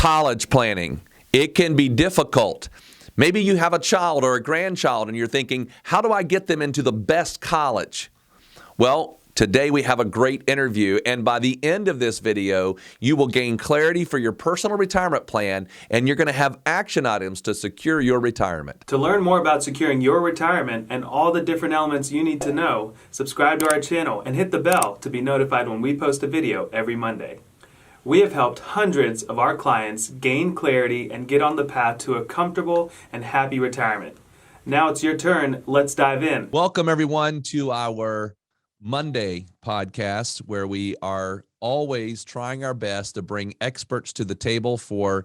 college planning. It can be difficult. Maybe you have a child or a grandchild and you're thinking, how do I get them into the best college? Well, today we have a great interview, and by the end of this video, you will gain clarity for your personal retirement plan, and you're going to have action items to secure your retirement. To learn more about securing your retirement and all the different elements you need to know, subscribe to our channel and hit the bell to be notified when we post a video every Monday. We have helped hundreds of our clients gain clarity and get on the path to a comfortable and happy retirement. Now it's your turn. Let's dive in. Welcome, everyone, to our Monday podcast, where we are always trying our best to bring experts to the table for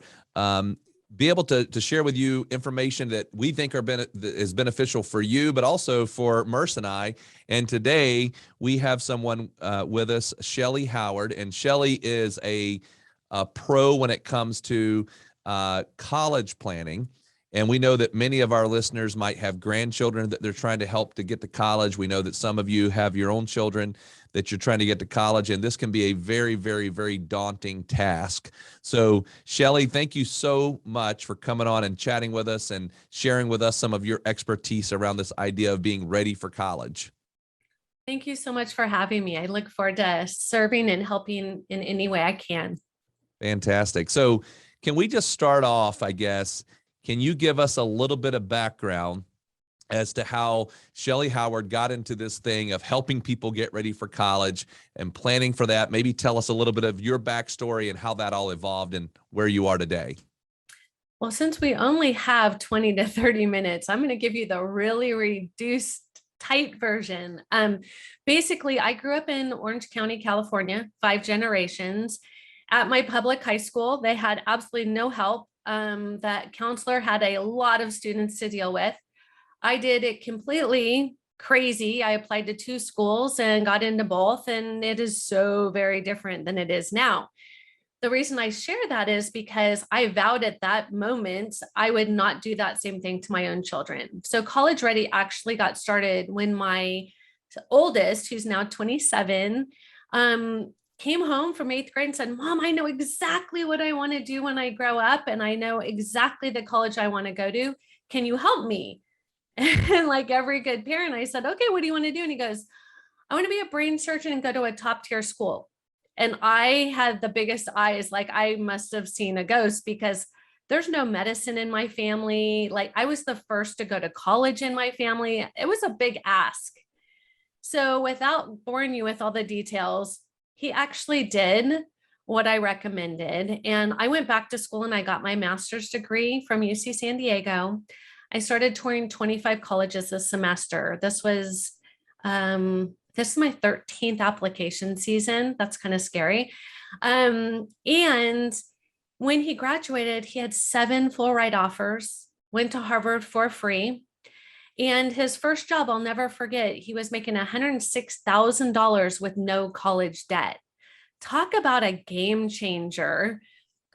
be able to share with you information that we think is beneficial for you, but also for Merce and I. And today we have someone with us, Shelly Howard, and Shelly is a pro when it comes to college planning. And we know that many of our listeners might have grandchildren that they're trying to help to get to college. We know that some of you have your own children that you're trying to get to college, and this can be a very, very, very daunting task. So, Shelly, thank you so much for coming on and chatting with us and sharing with us some of your expertise around this idea of being ready for college. Thank you so much for having me. I look forward to serving and helping in any way I can. Fantastic. So, can we just start off, I guess, can you give us a little bit of background as to how Shelly Howard got into this thing of helping people get ready for college and planning for that? Maybe tell us a little bit of your backstory and how that all evolved and where you are today. Well, since we only have 20 to 30 minutes, I'm going to give you the really reduced, tight version. Basically, I grew up in Orange County, California, 5 generations. At my public high school, they had absolutely no help. That counselor had a lot of students to deal with. I did it completely crazy. I applied to 2 schools and got into both, and it is so very different than it is now. The reason I share that is because I vowed at that moment I would not do that same thing to my own children. So College Ready actually got started when my oldest, who's now 27, came home from 8th grade and said, Mom, I know exactly what I want to do when I grow up, and I know exactly the college I want to go to. Can you help me? And like every good parent, I said, okay, what do you want to do? And he goes, I want to be a brain surgeon and go to a top tier school. And I had the biggest eyes, like I must have seen a ghost, because there's no medicine in my family. Like I was the first to go to college in my family. It was a big ask. So without boring you with all the details, he actually did what I recommended. And I went back to school and I got my master's degree from UC San Diego. I started touring 25 colleges this semester. This is my 13th application season. That's kind of scary. And when he graduated, he had 7 full ride offers, went to Harvard for free. And his first job, I'll never forget, he was making $106,000 with no college debt. Talk about a game changer.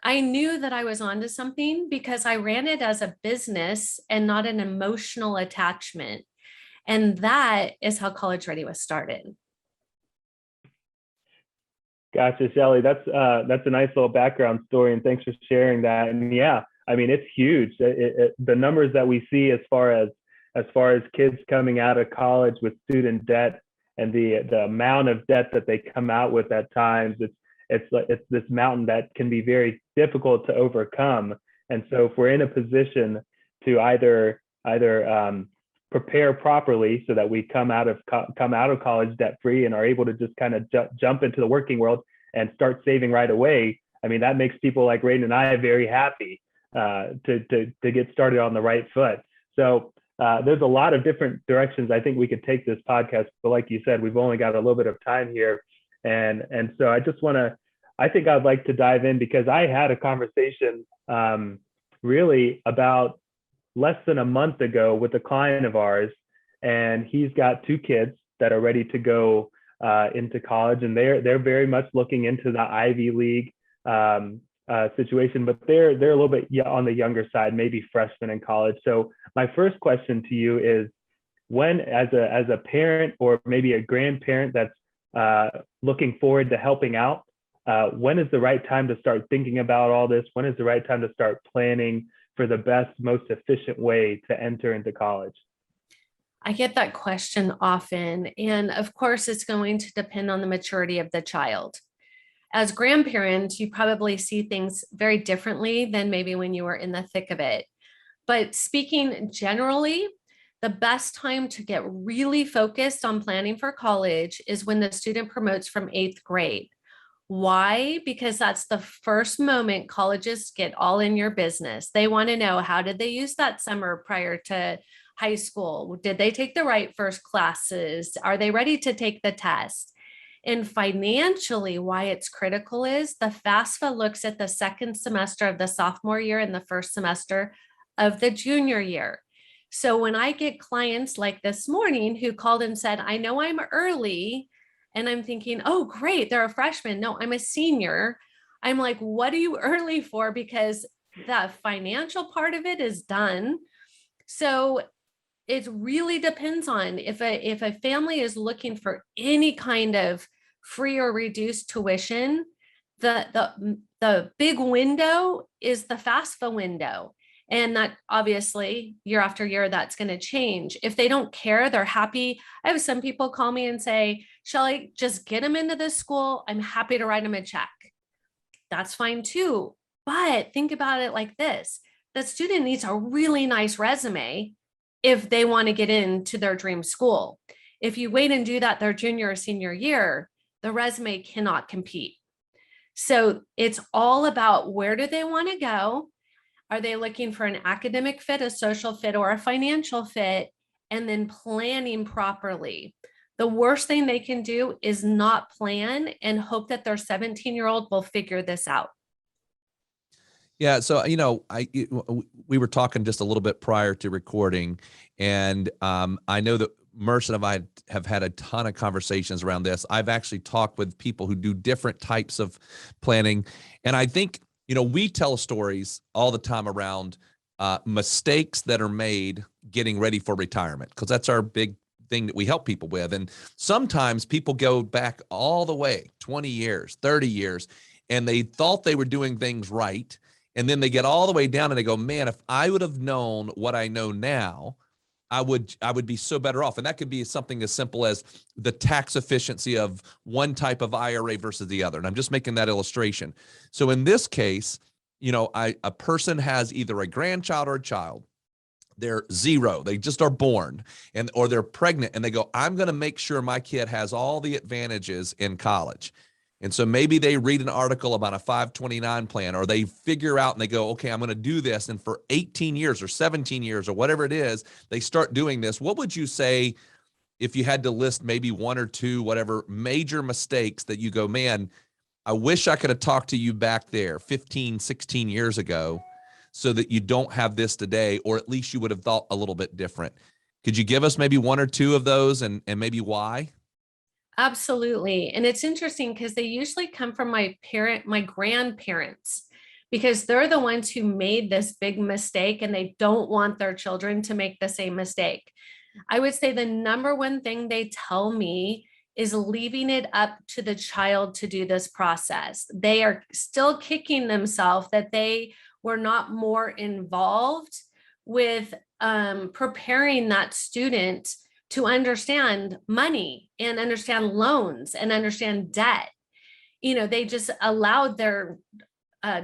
I knew that I was onto something because I ran it as a business and not an emotional attachment. And that is how College Ready was started. Gotcha, Shelly. That's a nice little background story, and thanks for sharing that. And yeah, I mean, it's huge. The numbers that we see as far as kids coming out of college with student debt and the amount of debt that they come out with at times, it's this mountain that can be very difficult to overcome. And so if we're in a position to either prepare properly so that we come out of college debt free and are able to just kind of jump into the working world and start saving right away, I mean, that makes people like Raiden and I very happy to get started on the right foot. So there's a lot of different directions I think we could take this podcast, but like you said, we've only got a little bit of time here. And so I think I'd like to dive in, because I had a conversation really about less than a month ago with a client of ours, and he's got 2 kids that are ready to go into college, and they're very much looking into the Ivy League situation, but they're a little bit on the younger side, maybe freshmen in college. So my first question to you is, when, as a parent or maybe a grandparent that's looking forward to helping out when is the right time to start thinking about all this? When is the right time to start planning for the best, most efficient way to enter into college? I get that question often. And of course, it's going to depend on the maturity of the child. As grandparents, you probably see things very differently than maybe when you were in the thick of it. But speaking generally, the best time to get really focused on planning for college is when the student promotes from 8th grade. Why? Because that's the first moment colleges get all in your business. They want to know, how did they use that summer prior to high school? Did they take the right first classes? Are they ready to take the test? And financially, why it's critical is the FAFSA looks at the second semester of the sophomore year and the first semester of the junior year. So when I get clients like this morning who called and said, I know I'm early, and I'm thinking, oh, great, they're a freshman. No, I'm a senior. I'm like, what are you early for? Because the financial part of it is done. So it really depends on if a family is looking for any kind of free or reduced tuition, the big window is the FAFSA window. And that obviously year after year, that's going to change. If they don't care, they're happy. I have some people call me and say, Shelly, just get them into this school. I'm happy to write them a check. That's fine too. But think about it like this. The student needs a really nice resume if they want to get into their dream school. If you wait and do that their junior or senior year, the resume cannot compete. So it's all about, where do they want to go? Are they looking for an academic fit, a social fit, or a financial fit? And then planning properly. The worst thing they can do is not plan and hope that their 17-year-old will figure this out. Yeah. So, we were talking just a little bit prior to recording, and I know that Merce and I have had a ton of conversations around this. I've actually talked with people who do different types of planning. And I think, we tell stories all the time around mistakes that are made getting ready for retirement, because that's our big thing that we help people with. And sometimes people go back all the way 20 years, 30 years, and they thought they were doing things right. And then they get all the way down and they go, man, if I would have known what I know now, I would be so better off. And that could be something as simple as the tax efficiency of one type of IRA versus the other. And I'm just making that illustration. So in this case, a person has either a grandchild or a child. They're 0. They just are born, or they're pregnant, and they go, I'm going to make sure my kid has all the advantages in college. And so maybe they read an article about a 529 plan, or they figure out and they go, okay, I'm going to do this. And for 18 years or 17 years or whatever it is, they start doing this. What would you say if you had to list maybe 1 or 2, whatever major mistakes that you go, man, I wish I could have talked to you back there 15, 16 years ago so that you don't have this today, or at least you would have thought a little bit different. Could you give us maybe 1 or 2 of those and maybe why? Absolutely. And it's interesting because they usually come from my grandparents, because they're the ones who made this big mistake and they don't want their children to make the same mistake. I would say the number one thing they tell me is leaving it up to the child to do this process. They are still kicking themselves that they were not more involved with preparing that student to understand money and understand loans and understand debt. They just allowed their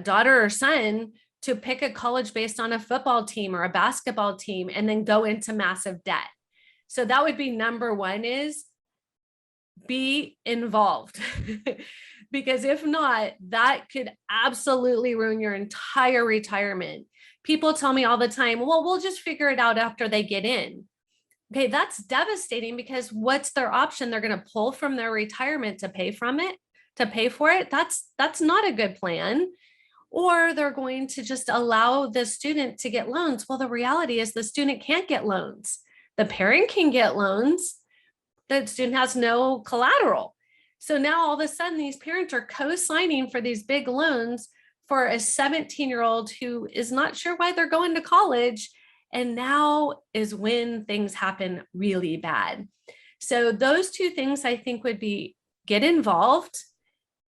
daughter or son to pick a college based on a football team or a basketball team and then go into massive debt. So that would be number one, is be involved. Because if not, that could absolutely ruin your entire retirement. People tell me all the time, well, we'll just figure it out after they get in. Okay, that's devastating, because what's their option? They're going to pull from their retirement to pay for it. That's not a good plan. Or they're going to just allow the student to get loans. Well, the reality is the student can't get loans. The parent can get loans. The student has no collateral. So now all of a sudden these parents are co-signing for these big loans for a 17-year-old who is not sure why they're going to college. And now is when things happen really bad. So those 2 things I think would be: get involved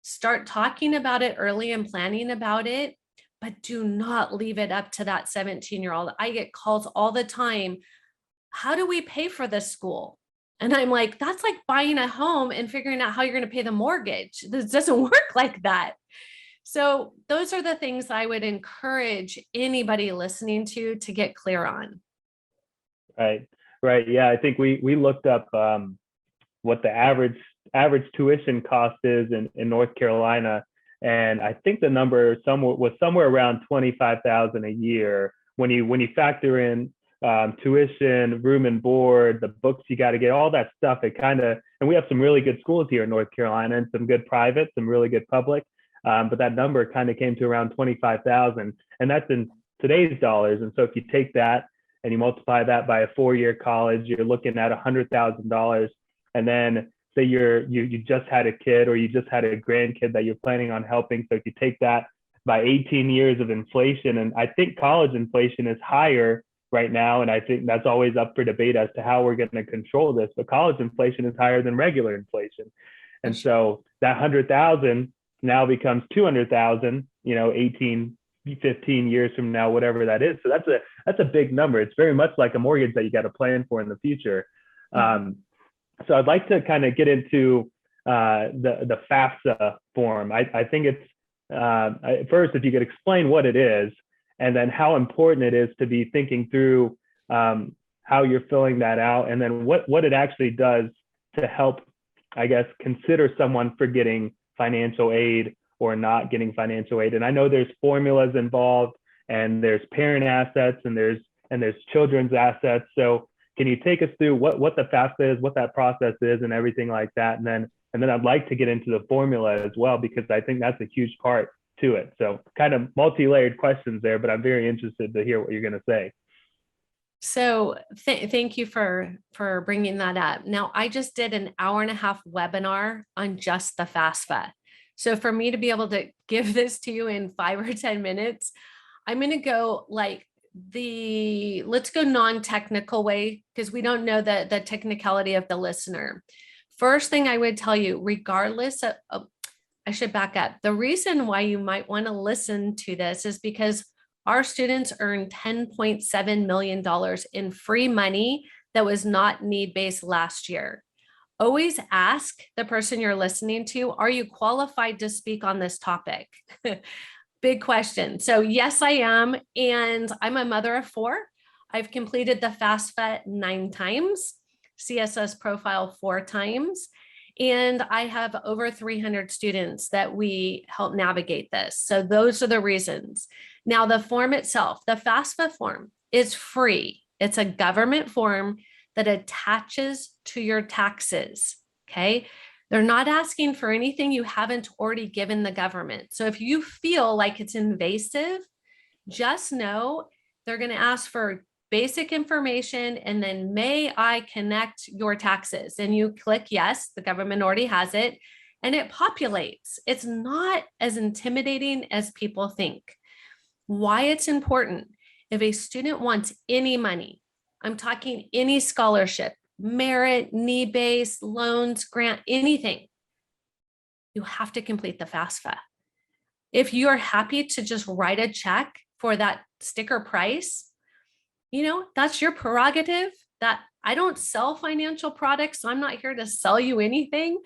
Start talking about it early and planning about it, but do not leave it up to that 17-year-old. I get calls all the time. How do we pay for this school? And I'm like, that's like buying a home and figuring out how you're going to pay the mortgage. This doesn't work like that. So those are the things I would encourage anybody listening to get clear on. Right. Right. Yeah. I think we looked up what the average tuition cost is in North Carolina. And I think the number was somewhere around 25,000 a year when you factor in tuition, room and board, the books you got to get, all that stuff. And we have some really good schools here in North Carolina and some good private, some really good public. But that number kind of came to around 25,000, and that's in today's dollars. And so if you take that and you multiply that by a 4-year college, you're looking at $100,000. And then say you just had a kid or you just had a grandkid that you're planning on helping. So if you take that by 18 years of inflation, and I think college inflation is higher right now, and I think that's always up for debate as to how we're going to control this, but college inflation is higher than regular inflation. And so that 100,000 now becomes 200,000, 18, 15 years from now, whatever that is. So that's a big number. It's very much like a mortgage that you got to plan for in the future. So I'd like to kind of get into the FAFSA form. I think it's first, if you could explain what it is, and then how important it is to be thinking through how you're filling that out, and then what it actually does to help, I guess, consider someone for getting financial aid or not getting financial aid. And I know there's formulas involved, and there's parent assets, and there's children's assets. So can you take us through what the FAFSA is, what that process is, and everything like that? And then I'd like to get into the formula as well, because I think that's a huge part to it. So kind of multi-layered questions there, but I'm very interested to hear what you're going to say. So thank you for bringing that up. Now, I just did an 1.5-hour webinar on just the FAFSA. So for me to be able to give this to you in 5 or 10 minutes, I'm going to go let's go non-technical way, because we don't know the technicality of the listener. First thing I would tell you, regardless of, I should back up. The reason why you might want to listen to this is because our students earned $10.7 million in free money that was not need-based last year. Always ask the person you're listening to, are you qualified to speak on this topic? Big question. So yes, I am. And I'm a mother of 4. I've completed the FAFSA 9 times, CSS profile 4 times. And I have over 300 students that we help navigate this. So those are the reasons. Now, the form itself, the FAFSA form, is free. It's a government form that attaches to your taxes, okay? They're not asking for anything you haven't already given the government. So if you feel like it's invasive, just know they're going to ask for basic information, and then may I connect your taxes? And you click yes, the government already has it, and it populates. It's not as intimidating as people think. Why it's important: if a student wants any money, I'm talking any scholarship, merit, need-based, loans, grant, anything, you have to complete the FAFSA. If you're happy to just write a check for that sticker price, that's your prerogative. That I don't sell financial products, so I'm not here to sell you anything.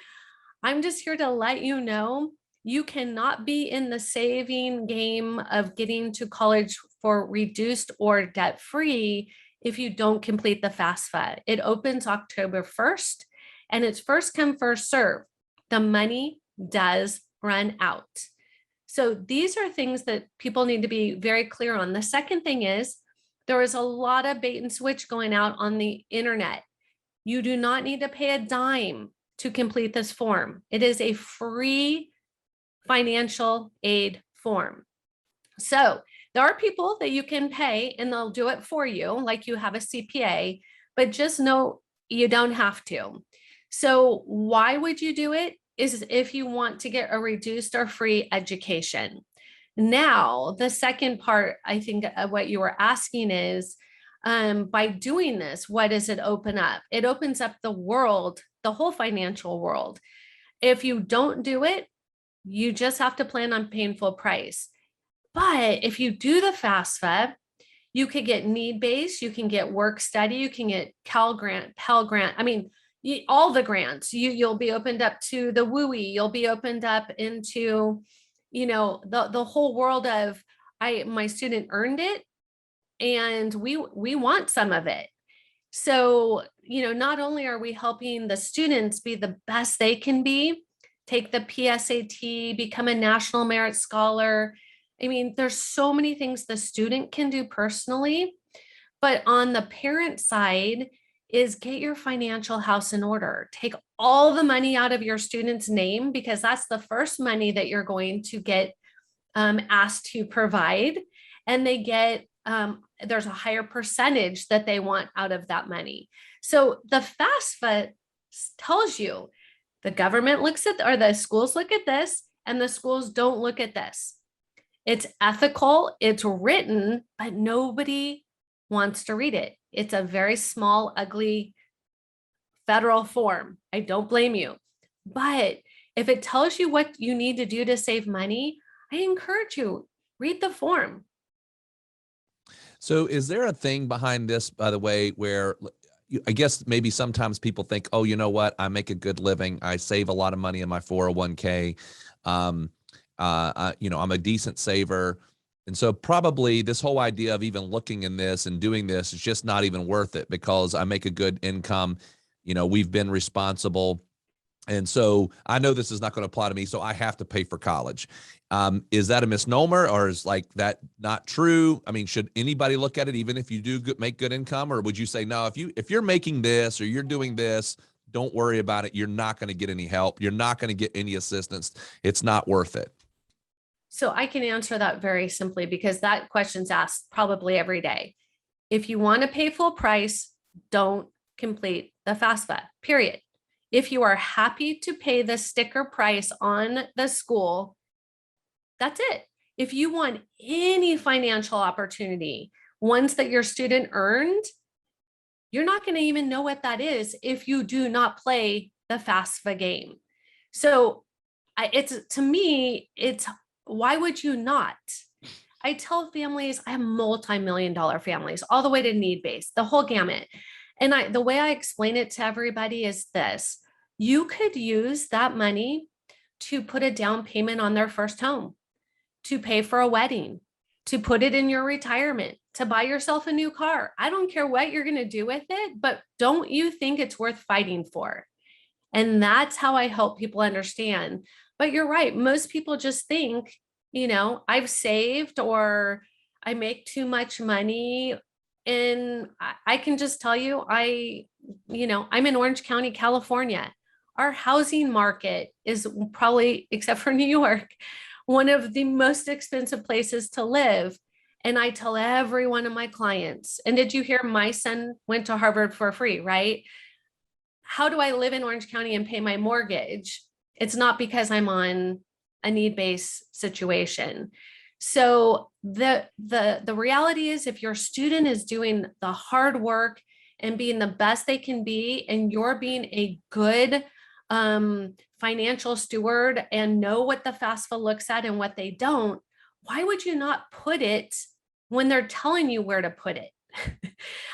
I'm just here to let you know you cannot be in the saving game of getting to college for reduced or debt-free if you don't complete the FAFSA. It opens October 1st, and it's first come, first serve. The money does run out. So these are things that people need to be very clear on. The second thing is, there is a lot of bait and switch going out on the internet. You do not need to pay a dime to complete this form. It is a free financial aid form. So there are people that you can pay and they'll do it for you, like you have a CPA, but just know you don't have to. So why would you do it? Is if you want to get a reduced or free education. Now, the second part, I think, of what you were asking is, by doing this, what does it open up? It opens up the world, the whole financial world. If you don't do it, You just have to plan on paying full price. But if you do the FAFSA, you could get need-based, you can get work study, you can get Cal Grant, Pell Grant. I mean, all the grants. You'll be opened up to the WUI. You'll be opened up into, the whole world of my student earned it, and we want some of it. So, not only are we helping the students be the best they can be, take the PSAT, become a National Merit Scholar. I mean, there's so many things the student can do personally, but on the parent side is get your financial house in order. Take all the money out of your student's name, because that's the first money that you're going to get asked to provide. And they get, there's a higher percentage that they want out of that money. So the FAFSA tells you the government looks at, or the schools look at this, and the schools don't look at this. It's ethical, it's written, but nobody wants to read it. It's a very small, ugly federal form. I don't blame you. But if it tells you what you need to do to save money, I encourage you, read the form. So is there a thing behind this, by the way, where I guess maybe sometimes people think, oh, you know what? I make a good living. I save a lot of money in my 401k. I'm a decent saver. And so probably this whole idea of even looking in this and doing this is just not even worth it, because I make a good income. We've been responsible. And so I know this is not going to apply to me, so I have to pay for college. Is that a misnomer, or is like that not true? I mean, should anybody look at it, even if you do make good income, or would you say, no, if you're making this or you're doing this, don't worry about it. You're not going to get any help. You're not going to get any assistance. It's not worth it. So I can answer that very simply, because that question's asked probably every day. If you want to pay full price, don't complete the FAFSA, period. If you are happy to pay the sticker price on the school, that's it. If you want any financial opportunity, ones that your student earned, you're not going to even know what that is if you do not play the FAFSA game. So to me, why would you not? I tell families, I have multi-million-dollar families, all the way to need-based, the whole gamut. And the way I explain it to everybody is this: you could use that money to put a down payment on their first home, to pay for a wedding, to put it in your retirement, to buy yourself a new car. I don't care what you're going to do with it, but don't you think it's worth fighting for? And that's how I help people understand. But you're right. Most people just think, I've saved, or I make too much money. And I can just tell you, I'm in Orange County, California. Our housing market is probably, except for New York, one of the most expensive places to live. And I tell every one of my clients, and did you hear my son went to Harvard for free, right? How do I live in Orange County and pay my mortgage? It's not because I'm on a need-based situation. So the reality is, if your student is doing the hard work and being the best they can be, and you're being a good financial steward and know what the FAFSA looks at and what they don't, why would you not put it when they're telling you where to put it?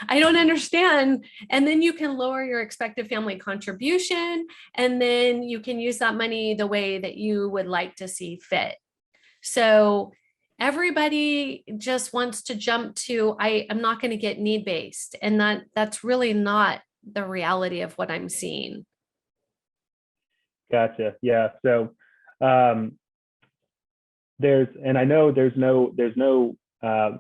I don't understand. And then you can lower your expected family contribution, and then you can use that money the way that you would like to see fit. So everybody just wants to jump to, I'm not going to get need-based. And that's really not the reality of what I'm seeing. Gotcha. Yeah. So and I know there's no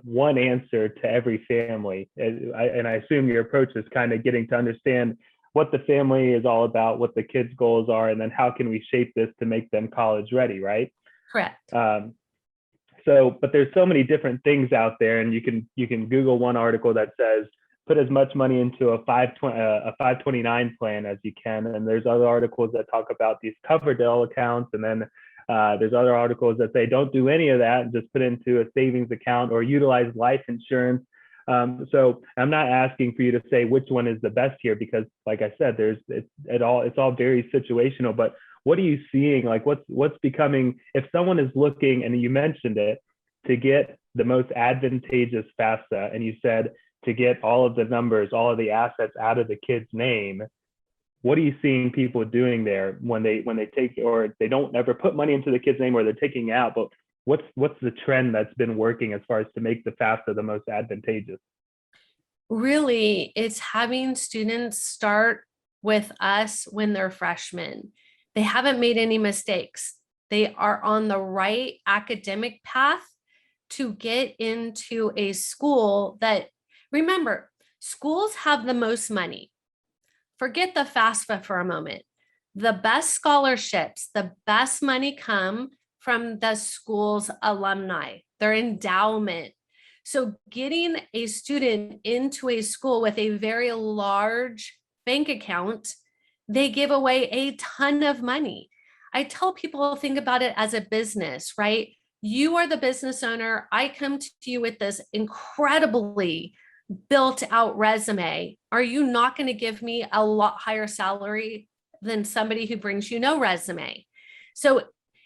one answer to every family. And I assume your approach is kind of getting to understand what the family is all about, what the kids' goals are, and then how can we shape this to make them college ready, right? Correct. But there's so many different things out there, and you can Google one article that says put as much money into a 529 plan as you can, and there's other articles that talk about these Coverdell accounts, and then there's other articles that say don't do any of that and just put into a savings account or utilize life insurance. So I'm not asking for you to say which one is the best here, because like I said, it's all very situational. But what are you seeing? Like what's becoming, if someone is looking, and you mentioned it, to get the most advantageous FAFSA, and you said to get all of the numbers, all of the assets out of the kid's name, what are you seeing people doing there when they take, or they don't ever put money into the kid's name, or they're taking out, but what's the trend that's been working as far as to make the FAFSA the most advantageous? Really, it's having students start with us when they're freshmen. They haven't made any mistakes. They are on the right academic path to get into a school that, remember, schools have the most money. Forget the FAFSA for a moment. The best scholarships, the best money come from the school's alumni, their endowment. So getting a student into a school with a very large bank account, they give away a ton of money. I tell people, think about it as a business, right? You are the business owner. I come to you with this incredibly built out resume. Are you not going to give me a lot higher salary than somebody who brings you no resume? So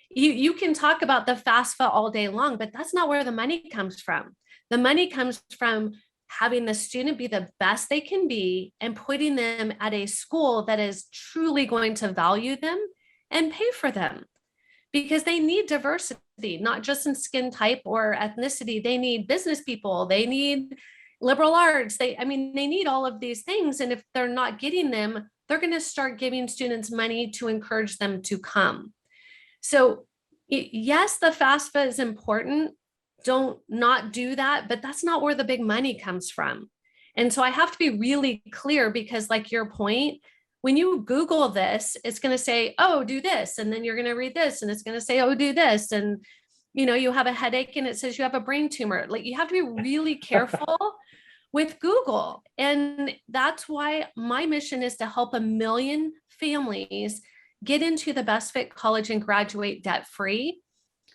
you can talk about the FAFSA all day long, but that's not where the money comes from. The money comes from having the student be the best they can be and putting them at a school that is truly going to value them and pay for them, because they need diversity, not just in skin type or ethnicity. They need business people. They need liberal arts. They need all of these things. And if they're not getting them, they're going to start giving students money to encourage them to come. So yes, the FAFSA is important. Don't not do that, but that's not where the big money comes from. And so I have to be really clear, because like your point, when you Google this, it's going to say, oh, do this. And then you're going to read this and it's going to say, oh, do this. And, you have a headache and it says you have a brain tumor. Like, you have to be really careful with Google. And that's why my mission is to help 1 million families get into the best fit college and graduate debt free,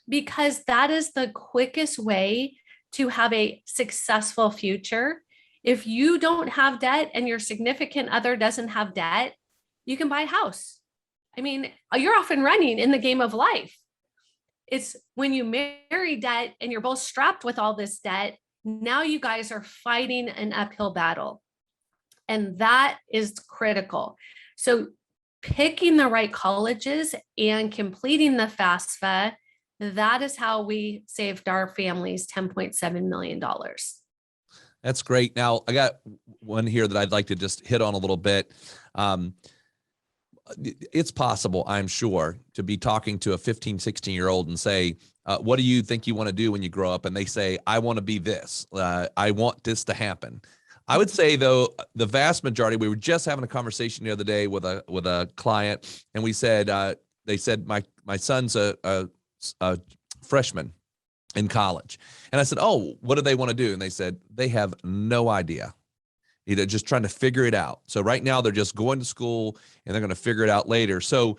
because that is the quickest way to have a successful future. If you don't have debt and your significant other doesn't have debt, you can buy a house. You're off and running in the game of life. It's when you marry debt and you're both strapped with all this debt, now you guys are fighting an uphill battle. And that is critical. So picking the right colleges and completing the FAFSA, that is how we saved our families $10.7 million. That's great. Now, I got one here that I'd like to just hit on a little bit. It's possible, I'm sure, to be talking to a 15, 16-year-old and say, what do you think you want to do when you grow up? And they say, I want to be this. I want this to happen. I would say, though, the vast majority, we were just having a conversation the other day with a client, and we said, they said, my son's a freshman in college. And I said, oh, what do they want to do? And they said, they have no idea. Just trying to figure it out. So right now they're just going to school and they're going to figure it out later. So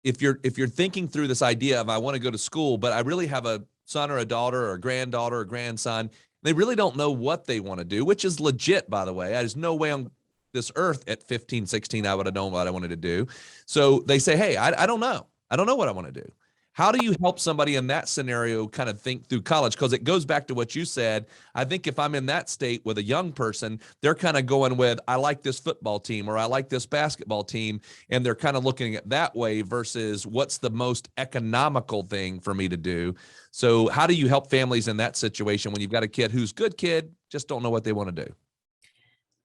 if you're thinking through this idea of, I want to go to school, but I really have a son or a daughter or a granddaughter or grandson, they really don't know what they want to do, which is legit, by the way. There's no way on this earth at 15, 16, I would have known what I wanted to do. So they say, hey, I don't know. I don't know what I want to do. How do you help somebody in that scenario kind of think through college? Because it goes back to what you said. I think if I'm in that state with a young person, they're kind of going with, I like this football team or I like this basketball team. And they're kind of looking at that way versus what's the most economical thing for me to do. So how do you help families in that situation when you've got a kid who's good kid, just don't know what they want to do?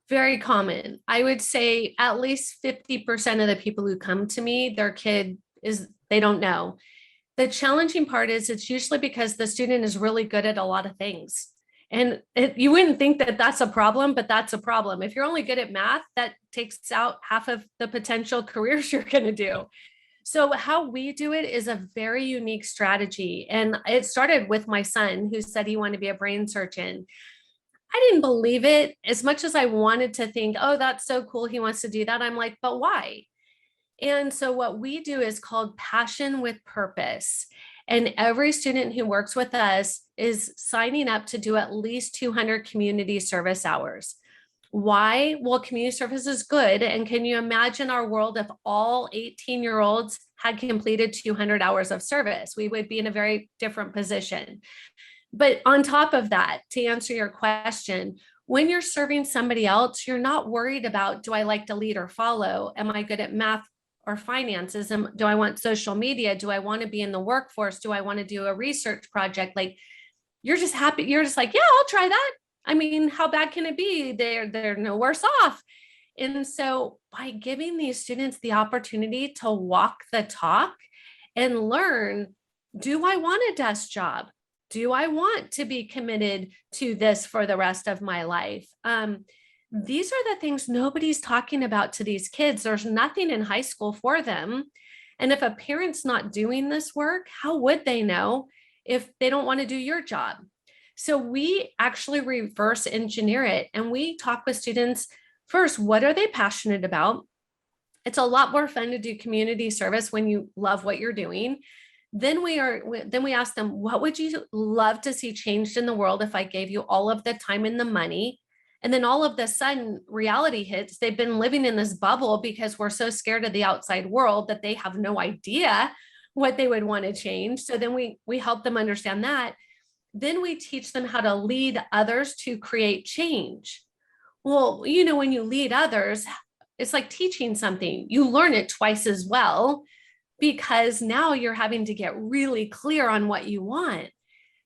Very common. I would say at least 50% of the people who come to me, their kid they don't know. The challenging part is it's usually because the student is really good at a lot of things. And you wouldn't think that that's a problem, but that's a problem. If you're only good at math, that takes out half of the potential careers you're going to do. So how we do it is a very unique strategy. And it started with my son, who said he wanted to be a brain surgeon. I didn't believe it as much as I wanted to think, oh, that's so cool, he wants to do that. I'm like, but why? And so what we do is called Passion with Purpose. And every student who works with us is signing up to do at least 200 community service hours. Why? Well, community service is good. And can you imagine our world if all 18-year-olds had completed 200 hours of service? We would be in a very different position. But on top of that, to answer your question, when you're serving somebody else, you're not worried about, do I like to lead or follow? Am I good at math or finances? Do I want social media? Do I want to be in the workforce? Do I want to do a research project? Like, you're just happy. You're just like, yeah, I'll try that. I mean, how bad can it be? They're no worse off. And so by giving these students the opportunity to walk the talk and learn, do I want a desk job? Do I want to be committed to this for the rest of my life? These are the things nobody's talking about to these kids. There's nothing in high school for them. And if a parent's not doing this work, how would they know if they don't want to do your job? So we actually reverse engineer it, and we talk with students first, what are they passionate about? It's a lot more fun to do community service when you love what you're doing. Then we ask them, what would you love to see changed in the world if I gave you all of the time and the money? And then all of the sudden reality hits. They've been living in this bubble because we're so scared of the outside world that they have no idea what they would want to change. So then we help them understand that. Then we teach them how to lead others to create change. Well, you know, when you lead others, it's like teaching something. You learn it twice as well, because now you're having to get really clear on what you want.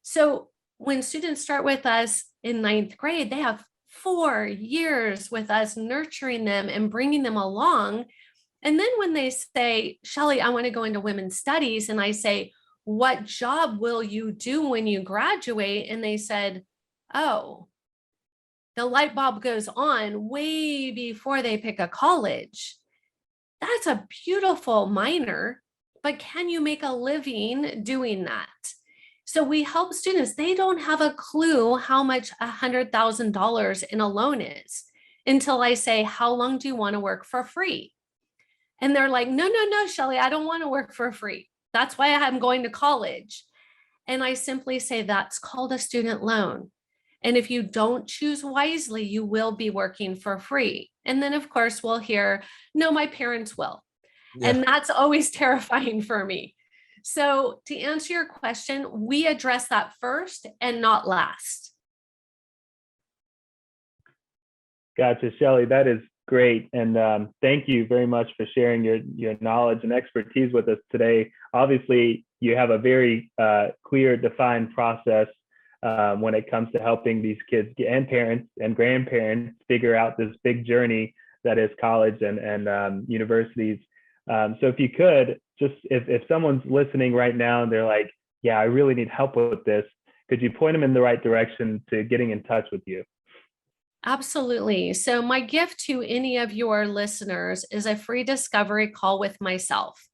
So when students start with us in 9th grade, they have 4 years with us nurturing them and bringing them along. And then when they say, Shelly, I want to go into women's studies, and I say, what job will you do when you graduate? And they said, oh, the light bulb goes on way before they pick a college. That's a beautiful minor, but can you make a living doing that? So we help students. They don't have a clue how much $100,000 in a loan is until I say, how long do you want to work for free? And they're like, no, Shelly, I don't want to work for free. That's why I'm going to college. And I simply say, that's called a student loan. And if you don't choose wisely, you will be working for free. And then of course we'll hear, no, my parents will. Yeah. And that's always terrifying for me. So to answer your question, we address that first and not last. Gotcha, Shelly. That is great. And thank you very much for sharing your knowledge and expertise with us today. Obviously, you have a very clear, defined process when it comes to helping these kids and parents and grandparents figure out this big journey that is college and universities. So if you could, just if someone's listening right now and they're like, yeah, I really need help with this, could you point them in the right direction to getting in touch with you? Absolutely. So my gift to any of your listeners is a free discovery call with myself,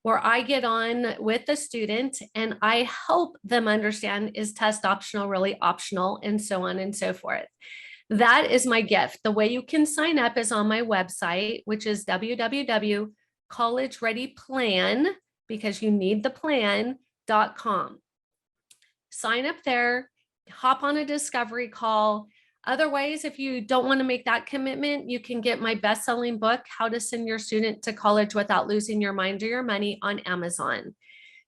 where I get on with the student and I help them understand, is test optional really optional, and so on and so forth. That is my gift. The way you can sign up is on my website, which is www.collegereadyplan, because you need the plan.com. Sign up there, hop on a discovery call. Otherwise, if you don't want to make that commitment, you can get my best-selling book, How to Send Your Student to College Without Losing Your Mind or Your Money, on Amazon.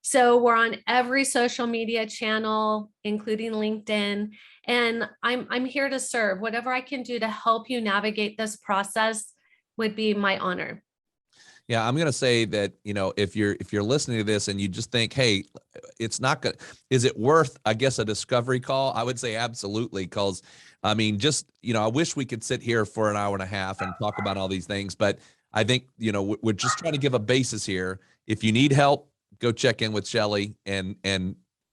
So we're on every social media channel, including LinkedIn, and I'm here to serve. Whatever I can do to help you navigate this process would be my honor. Yeah, I'm going to say that, you know, if you're listening to this and you just think, hey, it's not good, is it worth, I guess, a discovery call? I would say absolutely, because I mean, just, you know, I wish we could sit here for an hour and a half and talk about all these things, but I think, you know, we're just trying to give a basis here. If you need help, go check in with Shelly and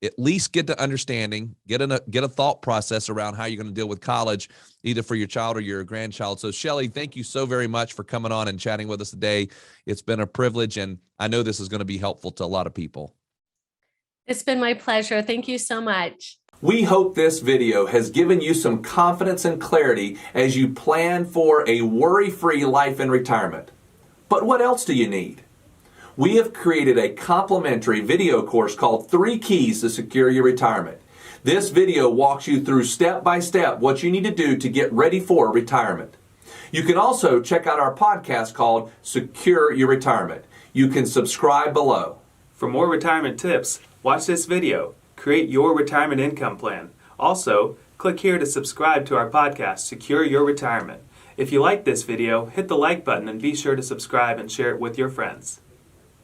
at least get to understanding, get a thought process around how you're going to deal with college, either for your child or your grandchild. So Shelly, thank you so very much for coming on and chatting with us today. It's been a privilege, and I know this is going to be helpful to a lot of people. It's been my pleasure. Thank you so much. We hope this video has given you some confidence and clarity as you plan for a worry-free life in retirement. But what else do you need? We have created a complimentary video course called 3 Keys to Secure Your Retirement. This video walks you through step by step what you need to do to get ready for retirement. You can also check out our podcast called Secure Your Retirement. You can subscribe below. For more retirement tips, watch this video, Create Your Retirement Income Plan. Also, click here to subscribe to our podcast, Secure Your Retirement. If you like this video, hit the like button and be sure to subscribe and share it with your friends.